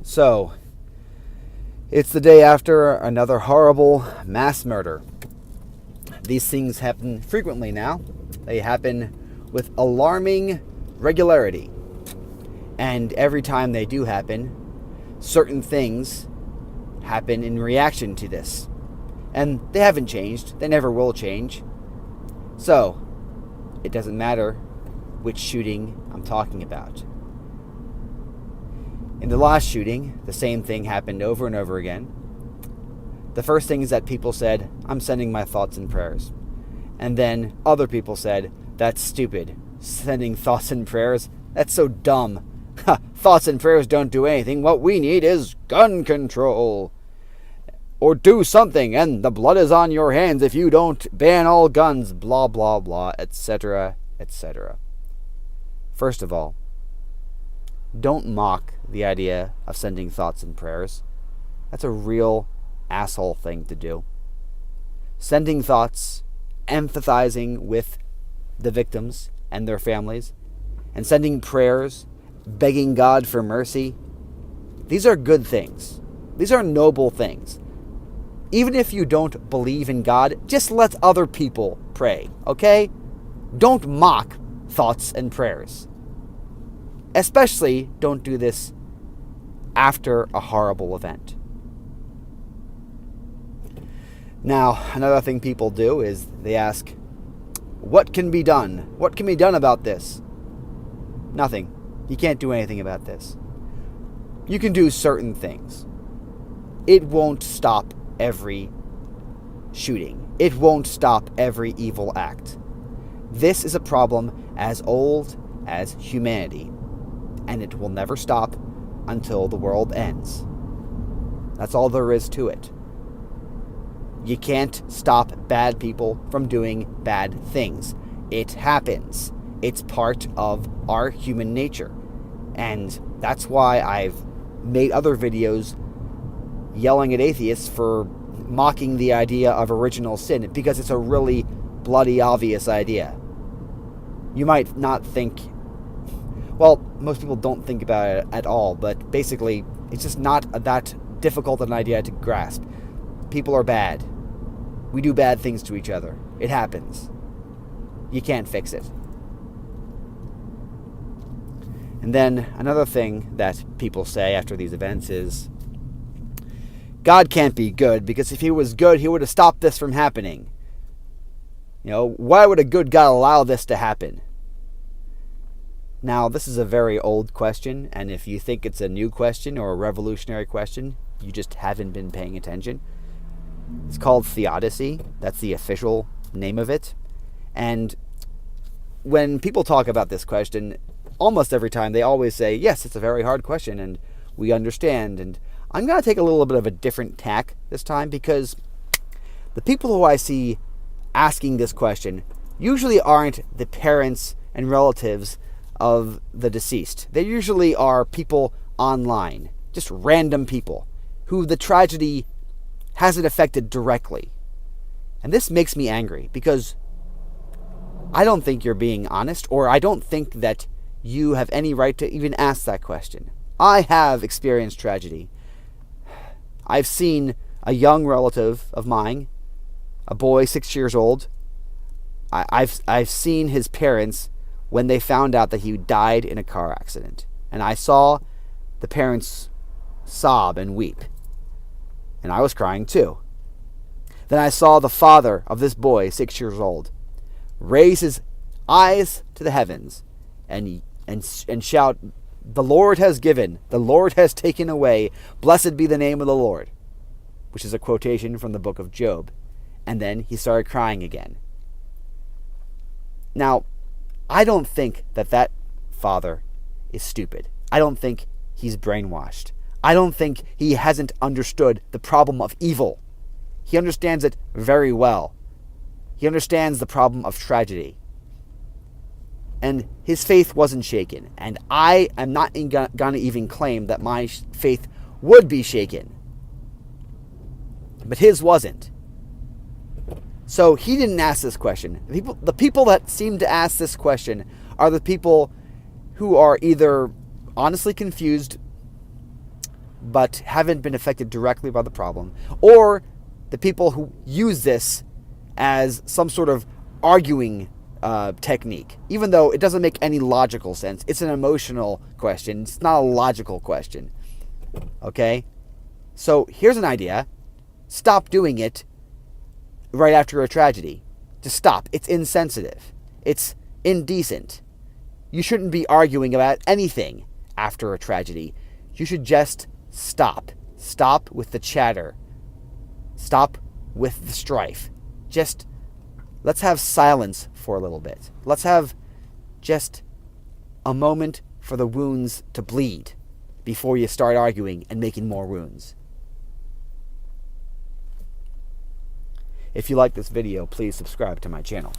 So, it's the day after another horrible mass murder. These things happen frequently now. They happen with alarming regularity. And every time they do happen, certain things happen in reaction to this. And they haven't changed. They never will change. So, it doesn't matter which shooting I'm talking about. In the last shooting, the same thing happened over and over again. The first thing is that people said, I'm sending my thoughts and prayers. And then other people said, that's stupid. Sending thoughts and prayers? That's so dumb. Thoughts and prayers don't do anything. What we need is gun control. Or do something, and the blood is on your hands if you don't ban all guns, blah, blah, blah, etc., etc. First of all, don't mock the idea of sending thoughts and prayers. That's a real asshole thing to do. Sending thoughts, empathizing with the victims and their families, and sending prayers, begging God for mercy, these are good things. These are noble things. Even if you don't believe in God, just let other people pray, okay? Don't mock thoughts and prayers. Especially don't do this after a horrible event. Now, another thing people do is they ask, what can be done? What can be done about this? Nothing. You can't do anything about this. You can do certain things. It won't stop every shooting. It won't stop every evil act. This is a problem as old as humanity, and it will never stop until the world ends. That's all there is to it. You can't stop bad people from doing bad things. It happens. It's part of our human nature. And that's why I've made other videos yelling at atheists for mocking the idea of original sin, because it's a really bloody obvious idea. You might not think, well, most people don't think about it at all, but basically it's just not that difficult an idea to grasp. People are bad. We do bad things to each other. It happens. You can't fix it. And then another thing that people say after these events is, God can't be good, because if he was good, he would have stopped this from happening. You know, why would a good God allow this to happen? Now, this is a very old question, and if you think it's a new question or a revolutionary question, you just haven't been paying attention. It's called theodicy. That's the official name of it. And when people talk about this question, almost every time they always say, yes, it's a very hard question, and we understand. And I'm going to take a little bit of a different tack this time, because the people who I see asking this question usually aren't the parents and relatives of the deceased. They usually are people online, just random people who the tragedy hasn't affected directly. And this makes me angry, because I don't think you're being honest, or I don't think that you have any right to even ask that question. I have experienced tragedy. I've seen a young relative of mine, a boy 6 years old. I've seen his parents when they found out that he died in a car accident. And I saw the parents sob and weep. And I was crying too. Then I saw the father of this boy, 6 years old, raise his eyes to the heavens and shout, the Lord has given, the Lord has taken away, blessed be the name of the Lord, which is a quotation from the book of Job. And then he started crying again. Now, I don't think that father is stupid. I don't think he's brainwashed. I don't think he hasn't understood the problem of evil. He understands it very well. He understands the problem of tragedy. And his faith wasn't shaken. And I am not going to even claim that my faith would be shaken. But his wasn't. So he didn't ask this question. The people that seem to ask this question are the people who are either honestly confused but haven't been affected directly by the problem, or the people who use this as some sort of arguing technique, even though it doesn't make any logical sense. It's an emotional question. It's not a logical question. Okay? So here's an idea. Stop doing it right after a tragedy. Just stop. It's insensitive. It's indecent. You shouldn't be arguing about anything after a tragedy. You should just stop. Stop with the chatter. Stop with the strife. Just let's have silence for a little bit. Let's have just a moment for the wounds to bleed before you start arguing and making more wounds. If you like this video, please subscribe to my channel.